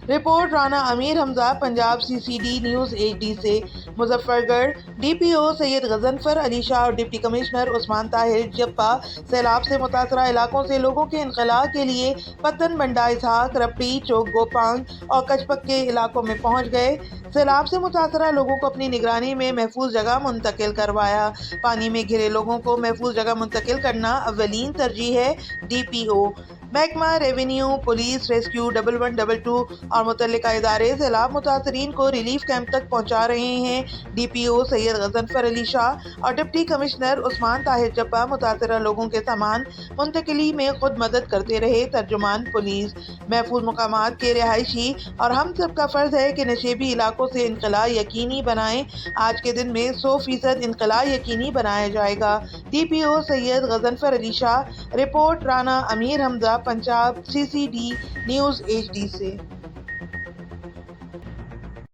Report Rana امیر حمزہ، Punjab CCD news HD سے۔ مظفر گڑھ، DPO سید غضنفر علی شاہ اور ڈپٹی کمشنر عثمان طاہر جپا سیلاب سے متاثرہ علاقوں سے لوگوں کے انخلاء کے لیے پتن بنڈا اسحاق، رپڑی، چوک گوپانگ اور کچپک کے علاقوں میں پہنچ گئے۔ سیلاب سے متاثرہ لوگوں کو اپنی نگرانی میں محفوظ جگہ منتقل کروایا۔ پانی میں گھرے لوگوں کو محفوظ جگہ منتقل کرنا اولین ترجیح ہے۔ DPO، محکمہ ریونیو، پولیس، ریسکیو 1112 اور متعلقہ ادارے سیلاب متاثرین کو ریلیف کیمپ تک پہنچا رہے ہیں۔ DPO سید غضنفر علی شاہ اور ڈپٹی کمشنر عثمان طاہر جپا متاثرہ لوگوں کے سامان منتقلی میں خود مدد کرتے رہے۔ ترجمان پولیس، محفوظ مقامات کے رہائشی اور ہم سب کا فرض ہے کہ نشیبی علاقوں سے انخلاء یقینی بنائیں۔ آج کے دن میں 100% انخلاء یقینی بنایا جائے گا۔ DPO سید غضنفر علی شاہ۔ رپورٹ رانا امیر حمزہ، پنجاب CCD نیوز HD سے۔